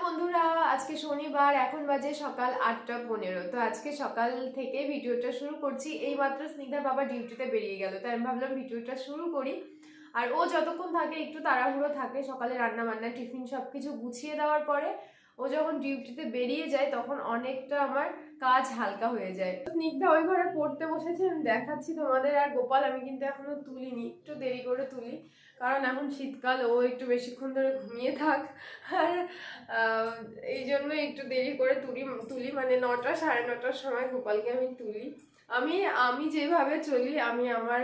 বন্ধুরা, আজকে শনিবার, এখন বাজে সকাল 8টা 15। তো আজকে সকাল থেকে ভিডিওটা শুরু করছি। এইমাত্র স্নিগ্ধার বাবা ডিউটিতে বেরিয়ে গেল, তাই আমি ভাবলাম ভিডিওটা শুরু করি। আর ও যতক্ষণ থাকে একটু তাড়াহুড়ো থাকে, সকালে রান্না বান্না টিফিন সব কিছু গুছিয়ে দেওয়ার পরে ও যখন ডিউটিতে বেরিয়ে যায় তখন অনেকটা আমার কাজ হালকা হয়ে যায়। স্নিগ্ধা ওই ঘরে পড়তে বসেছে, আমি দেখাচ্ছি তোমাদের। আর গোপাল আমি কিন্তু এখনো তুলিনি, একটু দেরি করে তুলি, কারণ এখন শীতকাল, ও একটু বেশিক্ষণ ধরে ঘুমিয়ে থাক। আর এই জন্য একটু দেরি করে তুলি, মানে 9টা 9:30টার সময় গোপালকে আমি তুলি। আমি আমি যেভাবে চলি, আমি আমার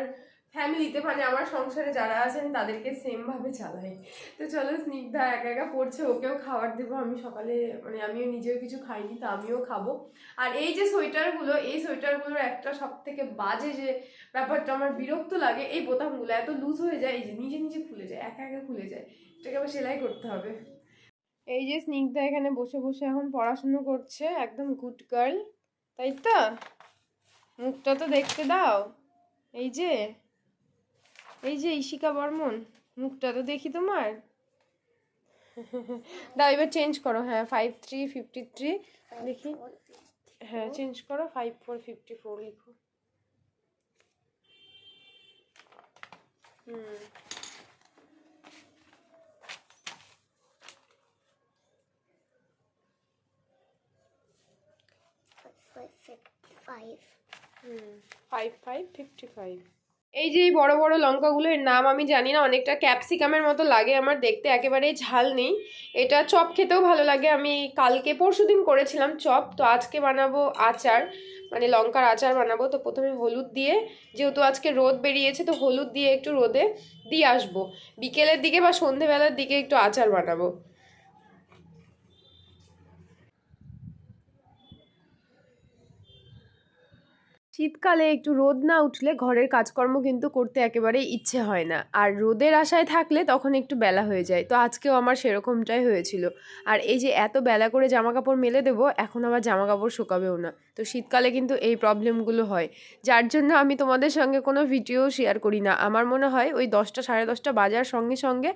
ফ্যামিলিতে, মানে আমার সংসারে যারা আছেন তাদেরকে সেম ভাবে চালাই। তো চলো, স্নিগ্ধা একা একা পড়ছে, ওকেও খাবার দেবো। আমি সকালে, মানে আমিও নিজেও কিছু খাইনি, তো আমিও খাবো। আর এই যে সোয়েটারগুলো, এই সোয়েটারগুলোর একটা সব থেকে বাজে যে ব্যাপারটা, আমার বিরক্ত লাগে, এই বোতামগুলো এত লুজ হয়ে যায়, এই যে নিজে নিজে খুলে যায়, একা একা খুলে যায়, এটাকে আবার সেলাই করতে হবে। এই যে স্নিগ্ধা এখানে বসে বসে এখন পড়াশুনো করছে, একদম গুড গার্ল, তাই তো? মুখটা তো দেখতে দাও। এই যে এই যে ইশিকা বর্মন, মুখটা তো দেখি তোমার। দাও, এবার চেঞ্জ করো। হ্যাঁ, 5353 দেখি। হ্যাঁ, চেঞ্জ করো, 5454 লিখো। হুম। হুম, 5555। এই যে এই বড় বড় লঙ্কাগুলো, এর নাম আমি জানি না, অনেকটা ক্যাপসিকামের মতো লাগে আমার দেখতে, একেবারেই ঝাল নেই। এটা চপ খেতেও ভালো লাগে। আমি কালকে পরশুদিন করেছিলাম চপ, তো আজকে বানাবো আচার, মানে লঙ্কার আচার বানাবো। তো প্রথমে হলুদ দিয়ে, যেহেতু আজকে রোদ বেরিয়েছে, তো হলুদ দিয়ে একটু রোদে দিয়ে আসবো, বিকেলের দিকে বা সন্ধেবেলার দিকে একটু আচার বানাবো। শীতকালে একটু রোদ না উঠলে ঘরের কাজকর্ম কিন্তু করতে একেবারেই ইচ্ছে হয় না, আর রোদের আশায় থাকলে তখন একটু বেলা হয়ে যায়। তো আজকেও আমার সেরকমটাই হয়েছিল। আর এই যে এত বেলা করে জামা কাপড় মেলে দেবো, এখন আবার জামা কাপড় শুকাবেও না। তো শীতকালে কিন্তু এই প্রবলেমগুলো হয়, যার জন্য আমি তোমাদের সঙ্গে কোনো ভিডিও শেয়ার করি না। আমার মনে হয় ওই 10টা 10:30 বাজার সঙ্গে সঙ্গে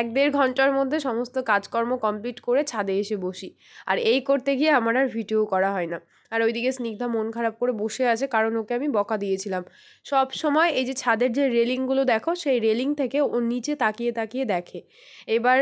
1-1.5 ঘন্টার মধ্যে সমস্ত কাজকর্ম কমপ্লিট করে ছাদে এসে বসি। আর এই করতে গিয়ে আমার আর ভিডিও করা হয় না। আর ওইদিকে স্নিগ্ধা মন খারাপ করে বসে আছে, কারণ ওকে আমি বকা দিয়েছিলাম। সব সময় এই যে ছাদের যে রেলিংগুলো দেখো, সেই রেলিং থেকে ও নিচে তাকিয়ে তাকিয়ে দেখে। এবার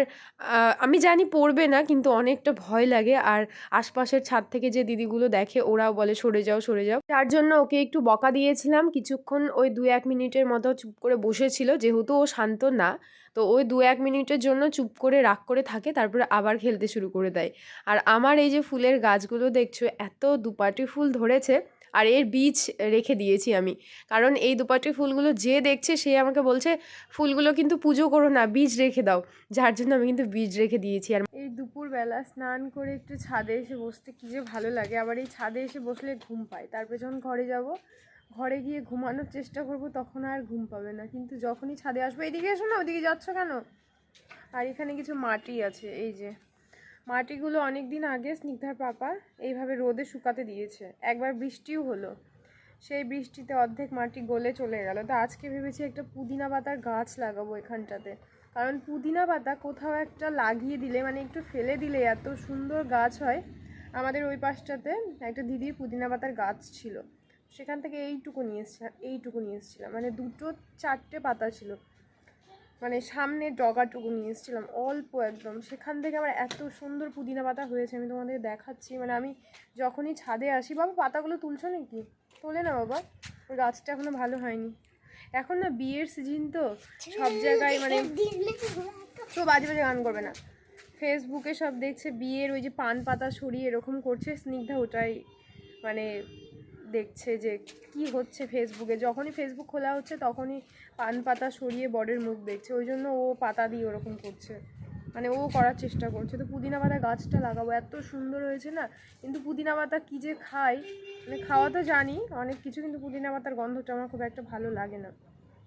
আমি জানি পড়বে না, কিন্তু অনেকটা ভয় লাগে। আর আশপাশের ছাদ থেকে যে দিদিগুলো দেখে, ওরাও বলে সরে যাও সরে যাও। তার জন্য ওকে একটু বকা দিয়েছিলাম কিছুক্ষণ, ওই 2-1 মিনিটের মতো চুপ করে বসেছিল, যেহেতু ও শান্ত না। তো ওই 2-1 মিনিটের জন্য চুপ করে রাগ করে থাকে, তারপরে আবার খেলতে শুরু করে দেয়। আর আমার এই যে ফুলের গাছগুলো দেখছো, এত দুপাটি ফুল ধরেছে, আর এর বীজ রেখে দিয়েছি আমি। কারণ এই দুপাটি ফুলগুলো যে দেখছে, সে আমাকে বলছে ফুলগুলো কিন্তু পুজো করো না, বীজ রেখে দাও। যার জন্য আমি কিন্তু বীজ রেখে দিয়েছি। আর এই দুপুরবেলা স্নান করে একটু ছাদে এসে বসতে কী যে ভালো লাগে। আবার এই ছাদে এসে বসলে ঘুম পায়, তারপরে যখন ঘরে যাব, ঘরে গিয়ে ঘুমানোর চেষ্টা করব, তখন আর ঘুম পাবে না। কিন্তু যখনই ছাদে আসবো, এদিকে এসো না, ওইদিকে যাচ্ছ কেন? আর এখানে কিছু মাটি আছে, এই যে মাটিগুলো অনেক দিন আগে স্নিগ্ধার পাপা এইভাবে রোদে শুকাতে দিয়েছে। একবার বৃষ্টিও হলো, সেই বৃষ্টিতে অর্ধেক মাটি গলে চলে গেল। তো আজকে ভেবেছি একটা পুদিনা পাতার গাছ লাগাবো এখানটাতে, কারণ পুদিনা পাতা কোথাও একটা লাগিয়ে দিলে, মানে একটু ফেলে দিলে এত সুন্দর গাছ হয়। আমাদের ওই পাশটাতে একটা দিদির পুদিনা পাতার গাছ ছিল, সেখান থেকে এইটুকু নিয়ে এসেছিলাম, মানে 2-4টে পাতা ছিল, মানে সামনে ডগাটুকু নিয়ে এসেছিলাম অল্প একদম। সেখান থেকে আমার এত সুন্দর পুদিনা পাতা হয়েছে, আমি তোমাদের দেখাচ্ছি। মানে আমি যখনই ছাদে আসি, বাবা পাতাগুলো তুলছো নাকি? তোলে না বাবা, ওই গাছটা এখনো ভালো হয়নি। এখন না বিয়ের সিজন, তো সব জায়গায় মানে, তো বাজে বাজে গান করবে না। ফেসবুকে সব দেখছে বিয়ের ওই যে পান পাতা সরিয়ে এরকম করছে, স্নিগ্ধা ওটাই মানে দেখছে যে কি হচ্ছে ফেসবুকে। যখনই ফেসবুক খোলা হচ্ছে তখনই পান পাতা সরিয়ে বরের মুখ দেখছে, ওই জন্য ও পাতা দিয়ে ওরকম করছে, মানে ও করার চেষ্টা করছে। তো পুদিনা পাতা গাছটা লাগাবো, এত সুন্দর হয়েছে না। কিন্তু পুদিনা পাতা কী যে খাই, মানে খাওয়া তো জানি অনেক কিছু, কিন্তু পুদিনা পাতার গন্ধটা আমার খুব একটা ভালো লাগে না।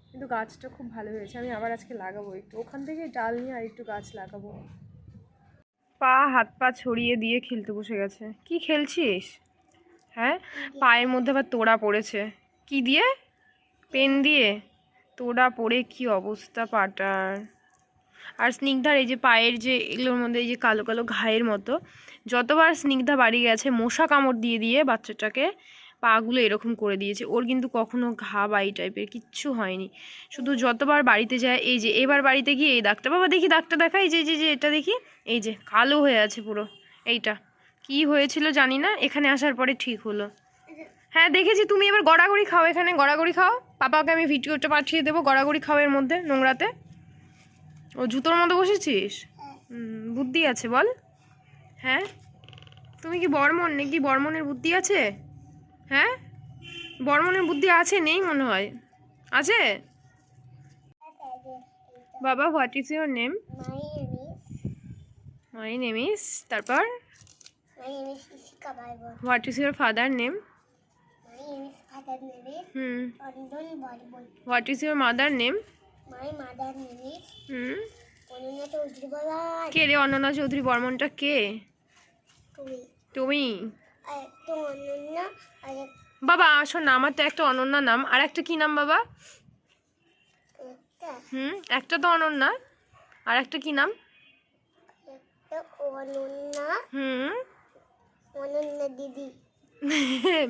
কিন্তু গাছটা খুব ভালো হয়েছে, আমি আবার আজকে লাগাবো একটু, ওখান থেকে ডাল নিয়ে আর একটু গাছ লাগাবো। পা হাত পা ছড়িয়ে দিয়ে খেলতে বসে গেছে। কি খেলছিস? হ্যাঁ, পায়ের মধ্যে আবার তোড়া পড়েছে। কি দিয়ে? পেন দিয়ে তোড়া পড়ে কি অবস্থা পাটার। আর স্নিগ্ধার এই যে পায়ের যে এগুলোর মধ্যে এই যে কালো কালো ঘায়ের মতো, যতবার স্নিগ্ধা বাড়ি গেছে মশা কামড় দিয়ে দিয়ে বাচ্চাটাকে পাগুলো এরকম করে দিয়েছে। ওর কিন্তু কখনো ঘা বা এই টাইপের কিচ্ছু হয়নি, শুধু যতবার বাড়িতে যায় এই যে এবার বাড়িতে গিয়ে এই দাগটা, বাবা দেখি দাগটা দেখা, এই যে যে যে এটা দেখি, এই যে কালো হয়ে আছে পুরো। এইটা কি হয়েছিল জানি না, এখানে আসার পরে ঠিক হলো। হ্যাঁ দেখেছি, তুমি এবার গড়াগড়ি খাও, এখানে গড়াগড়ি খাও, পাপাকে আমি ভিডিওটা পাঠিয়ে দেবো, গড়াগড়ি খাও এর মধ্যে নোংরাতে। ও জুতোর মধ্যে বসেছিস? বুদ্ধি আছে বল। হ্যাঁ তুমি কি বর্মন নাকি? বর্মনের বুদ্ধি আছে? হ্যাঁ বর্মনের বুদ্ধি আছে নেই মনে হয়, আছে? বাবা what is your name? My name is, তারপর what is your father name? What is your mother name? কে রে অনন্যা চৌধুরী বর্মনটা কে? তুমি? বাবা আসো না, আমার তো একটা অনন্যা নাম, আর একটা কি নাম বাবা? একটা তো অনন্যা, আর একটা কি নাম? দিদি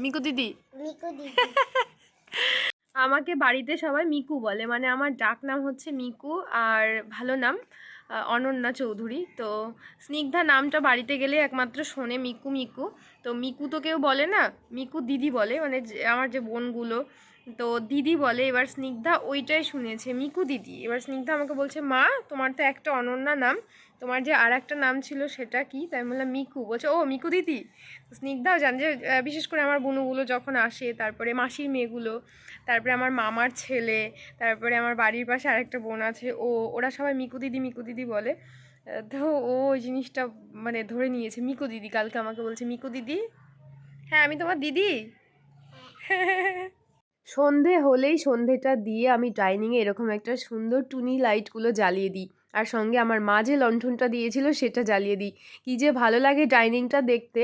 মিকু দিদি। আমাকে বাড়িতে সবাই মিকু বলে, মানে আমার ডাক নাম হচ্ছে মিকু, আর ভালো নাম অনন্যা চৌধুরী। তো স্নিগ্ধা নামটা বাড়িতে গেলে একমাত্র শোনে মিকু মিকু, তো মিকু তো কেউ বলে না, মিকু দিদি বলে, মানে আমার যে বোনগুলো তো দিদি বলে। এবার স্নিগ্ধা ওইটাই শুনেছে মিকু দিদি। এবার স্নিগ্ধা আমাকে বলছে মা তোমার তো একটা অনন্যা নাম, তোমার যে আর একটা নাম ছিল সেটা কি? তাই আমি বললাম মিকু। বলছে ও মিকু দিদি। স্নিগ্ধাও জানে যে বিশেষ করে আমার বুনুগুলো যখন আসে, তারপরে মাসির মেয়েগুলো, তারপরে আমার মামার ছেলে, তারপরে আমার বাড়ির পাশে আরেকটা বোন আছে, ওরা সবাই মিকু দিদি বলে। তো ও ওই জিনিসটা মানে ধরে নিয়েছে মিকু দিদি। কালকে আমাকে বলছে মিকু দিদি। হ্যাঁ আমি তোমার দিদি। সন্ধে হলেই সন্ধেটা দিয়ে আমি ডাইনিংয়ে এরকম একটা সুন্দর টুনি লাইটগুলো জ্বালিয়ে দিই, আর সঙ্গে আমার মা যে লণ্ঠনটা দিয়েছিল সেটা জ্বালিয়ে দিই। কী যে ভালো লাগে ডাইনিংটা দেখতে।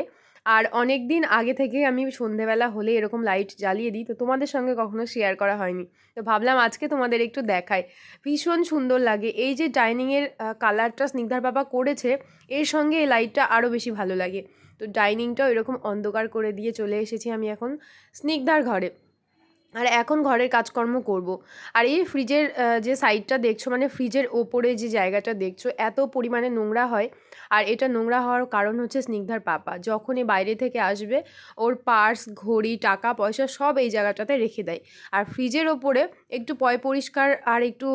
আর অনেক দিন আগে থেকে আমি সন্ধেবেলা হলে এরকম লাইট জ্বালিয়ে দিই, তো তোমাদের সঙ্গে কখনো শেয়ার করা হয়নি, তো ভাবলাম আজকে তোমাদের একটু দেখাই। ভীষণ সুন্দর লাগে এই যে ডাইনিংয়ের কালারটা স্নিগ্ধার বাবা করেছে, এর সঙ্গে এই লাইটটা আরও বেশি ভালো লাগে। তো ডাইনিংটাও এরকম অন্ধকার করে দিয়ে চলে এসেছি আমি এখন স্নিগ্ধার ঘরে, আর এখন ঘরের কাজকর্ম করব। আর এই ফ্রিজের যে সাইডটা দেখছো, মানে ফ্রিজের ওপরে যে জায়গাটা দেখছো, এত পরিমাণে নোংরা হয়। আর এটা নোংরা হওয়ার কারণ হচ্ছে স্নিগ্ধার পাপা যখনই বাইরে থেকে আসবে ওর পার্স ঘড়ি টাকা পয়সা সব এই জায়গাটাতে রেখে দেয়। আর ফ্রিজের ওপরে একটু পরিষ্কার আর একটু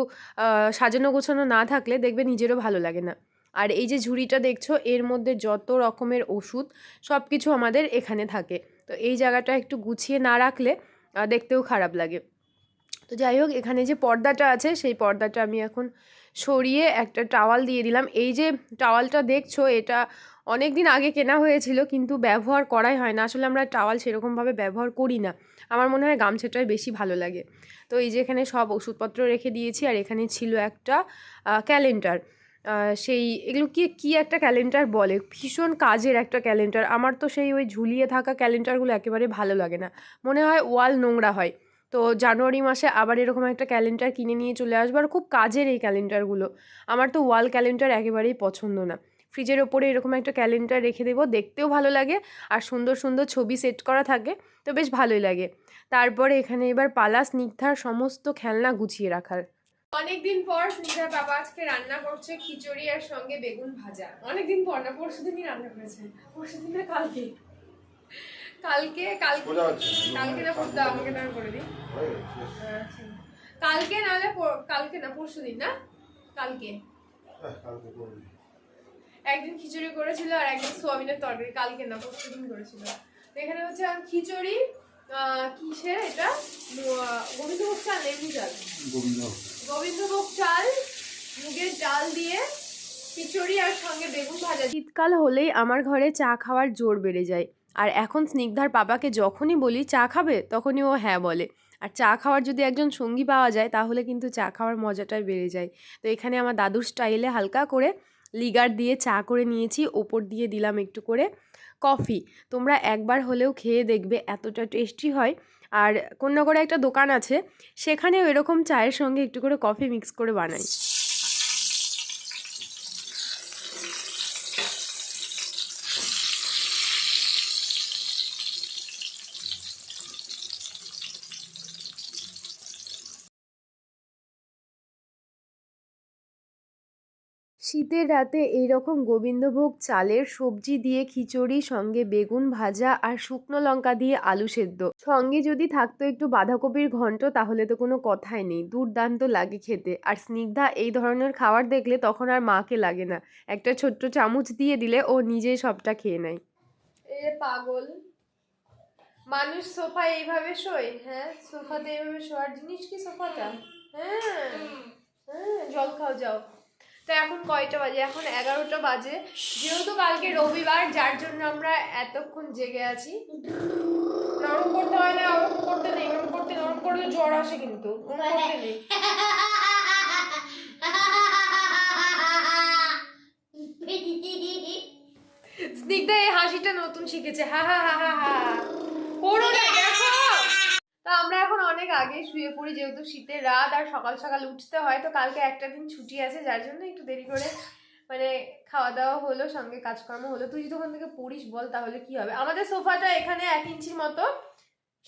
সাজানো গোছানো না থাকলে দেখবে নিজেরও ভালো লাগে না। আর এই যে ঝুড়িটা দেখছো এর মধ্যে যত রকমের ওষুধ সব কিছু আমাদের এখানে থাকে, তো এই জায়গাটা একটু গুছিয়ে না রাখলে দেখতেও খারাপ লাগে। তো যাই হোক, এখানে যে পর্দাটা আছে সেই পর্দাটা আমি এখন সরিয়ে একটা টাওয়াল দিয়ে দিলাম। এই যে টাওয়ালটা দেখছো এটা অনেক দিন আগে কেনা হয়েছিল, কিন্তু ব্যবহার করাই হয় না। আসলে আমরা টাওয়াল সেরকমভাবে ব্যবহার করি না, আমার মনে হয় গামছাটাই বেশি ভালো লাগে। তো এই যে এখানে সব ওষুধপত্র রেখে দিয়েছি, আর এখানে ছিল একটা ক্যালেন্ডার। সেই এগুলো কি একটা ক্যালেন্ডার বলে, ভীষণ কাজের একটা ক্যালেন্ডার। আমার তো সেই ওই ঝুলিয়ে থাকা ক্যালেন্ডারগুলো একেবারে ভালো লাগে না, মনে হয় ওয়াল নোংরা হয়। তো জানুয়ারি মাসে আবার এরকম একটা ক্যালেন্ডার কিনে নিয়ে চলে আসবো, আর খুব কাজের এই ক্যালেন্ডারগুলো। আমার তো ওয়াল ক্যালেন্ডার একেবারেই পছন্দ না। ফ্রিজের ওপরে এরকম একটা ক্যালেন্ডার রেখে দেবো, দেখতেও ভালো লাগে আর সুন্দর সুন্দর ছবি সেট করা থাকে, তো বেশ ভালোই লাগে। তারপরে এখানে এবার পালা স্নিগ্ধার সমস্ত খেলনা গুছিয়ে রাখার। অনেকদিন পর স্নিগ্ধার বাবা আজকে রান্না করছে খিচুড়ি আর সঙ্গে বেগুন ভাজা। অনেকদিন পর না, পরশুদিনই রান্না করেছে। পরশুদিন না কালকে কালকে কালকে কালকে না পরশু, আমাকে নাম করে দিই। কালকে নাহলে কালকে না পরশুদিন না কালকে একদিন খিচুড়ি করেছিল আর একদিন সোয়াবিনের তরকারি। কালকে না পরশুদিন করেছিল। এখানে হচ্ছে খিচুড়ি কিসের এটা, গোবিন্দভোগ চাল, এমনি চাল, গোবিন্দভোগ চাল মুগের ডাল দিয়ে খিচুড়ি আর সঙ্গে বেগুন ভাজা। শীতকাল হলেই আমার ঘরে চা খাওয়ার জোর বেড়ে যায়, আর এখন স্নিগ্ধার বাবাকে যখনই বলি চা খাবে তখনই ও হ্যাঁ বলে। আর চা খাওয়ার যদি একজন সঙ্গী পাওয়া যায় তাহলে কিন্তু চা খাওয়ার মজাটাই বেড়ে যায়। তো এখানে আমার দাদুর স্টাইলে হালকা করে লিগার দিয়ে চা করে নিয়েছি, ওপর দিয়ে দিলাম একটু করে কফি। তোমরা একবার হলেও খেয়ে দেখবে, এতটা টেস্টি হয়। আর কোন্নগরে একটা দোকান আছে, সেখানেও এরকম চায়ের সঙ্গে একটু করে কফি মিক্স করে বানাই। শীতের রাতে এইরকম গোবিন্দভোগ চালের সবজি দিয়ে খিচুড়ি, সঙ্গে বেগুন ভাজা আর শুকনো লঙ্কা দিয়ে আলু সেদ্ধ, সঙ্গে যদি থাকতো একটু বাঁধাকপির ঘন্ট তাহলে তো কোনো কথাই নেই, দুর্দান্ত লাগে খেতে। আর স্নিগ্ধা এই ধরনের খাবার দেখলে তখন আর মাকে লাগে না, একটা ছোট্ট চামচ দিয়ে দিলে ও নিজেই সবটা খেয়ে নেয়। এ পাগল মানুষ সোফায় এইভাবে শোয়? হ্যাঁ, সোফাতে এইভাবে শোয়ার জিনিস কি সোফাটা? হ্যাঁ হ্যাঁ, জল খাও যাও। তো এখন কয়টা বাজে? এখন 11টা বাজে। যেহেতু কালকে রবিবার, যার জন্য আমরা এতক্ষণ জেগে আছি। নরম করতে হয় না, নরম করতে নেই, নরম করলে জ্বর আসে, কিন্তু নরম করতে নেই। স্নিগ্ধা এই হাসিটা নতুন শিখেছে, হা হা হা হা হা। করো না, দেখো। তো আমরা এখন অনেক আগে শুয়ে পড়ি, যেহেতু শীতের রাত আর সকাল সকাল উঠতে হয়। তো কালকে একটা দিন ছুটি আছে, যার জন্য একটু দেরি করে মানে খাওয়া দাওয়া হলো, সঙ্গে কাজকর্ম হলো। তুই যদি ওখান থেকে পড়িস বল তাহলে কি হবে? আমাদের সোফাটা এখানে 1 ইঞ্চির মতো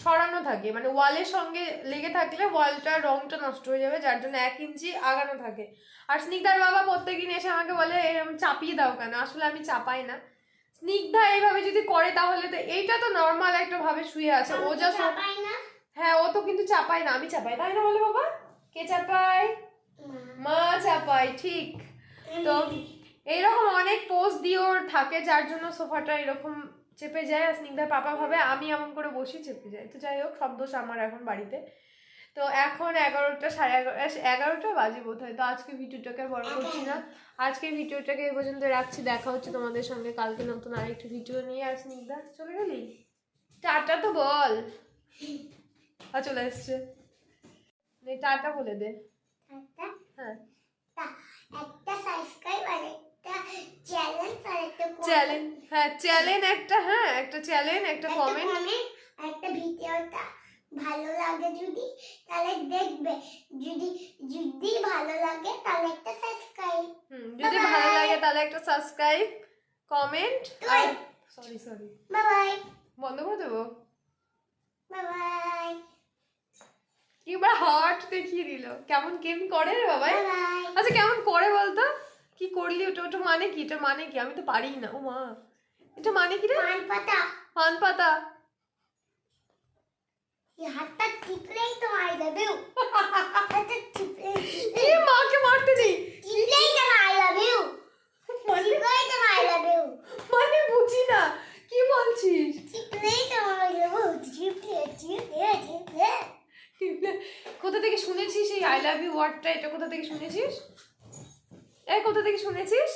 সরানো থাকে, মানে ওয়ালের সঙ্গে লেগে থাকলে ওয়ালটার রংটা নষ্ট হয়ে যাবে, যার জন্য 1 ইঞ্চি আগানো থাকে। আর স্নিগ্ধার বাবা প্রত্যেকদিন এসে আমাকে বলে এরকম চাপিয়ে দাও কেন? আসলে আমি চাপাই না। স্নিগ্ধা এইভাবে যদি করে তাহলে তো এইটা তো নর্মাল একটা ভাবে শুয়ে আছে, ও যা হ্যাঁ, ও তো কিন্তু চাপায় না, আমি চাপাই, তাই না বলে বাবা? কে চাপায়? মা চাপায়, ঠিক। তো এইরকম অনেক পোজ দিয়ে ওর থাকে, যার জন্য সোফাটা এরকম চেপে যায়। আর স্নিগ্ধার পাপা ভাবে আমি এমন করে বসি, চেপে যায়। তো যাই হোক, সব দোষ আমার এখন বাড়িতে। তো এখন 11টা, সাড়ে 11টা বাজে বোধ হয়। তো আজকে ভিডিওটাকে বড় করছি না, আজকে ভিডিওটাকে এই পর্যন্ত রাখছি। দেখা হচ্ছে তোমাদের সঙ্গে কালকে নতুন আরেকটি ভিডিও নিয়ে। আর স্নিগ্ধা চলে গেলি? টাটা তো বল। চলে এসছে, টাটা বলে দে। হ্যাঁ, একটা সাবস্ক্রাইব আর একটা চ্যালেঞ্জ আর একটা চ্যালেঞ্জ। হ্যাঁ, চ্যালেঞ্জ একটা, হ্যাঁ একটা চ্যালেঞ্জ, একটা কমেন্ট, একটা ভিডিওটা ভালো লাগে যদি তাহলে দেখবে, যদি যদি ভালো লাগে তাহলে একটা সাবস্ক্রাইব, যদি ভালো লাগে তাহলে একটা subscribe, comment. Sorry bye bye, বন্ধ করে দেবো। বাই বাই, এবার হার্ট দেখিয়ে দিল, কেমন গেম করে রে বাবা। Bye bye. আচ্ছা কেমন করে বলতো? কি করলি ওটা? ওটা মানে কি? এটা মানে কি? আমি তো পারি না। ও মা, এটা মানে কি রে? পান পাতা। পান পাতা। এই হাতটা টিপলেই তো আই লাভ ইউ। হাতটা টিপলেই এই মাকে মারতে নেই। টিপলেই তো আই লাভ ইউ। টিপলেই তো আই লাভ ইউ। মানে বুঝি না কি বলছিস। টিপলেই তো আই লাভ ইউ। টিপলে। কোথা থেকে শুনেছিস এই আই লাভ ইউ ওয়ার্ডটা? এটা কোথা থেকে শুনেছিস? কোথা থেকে শুনেছিস?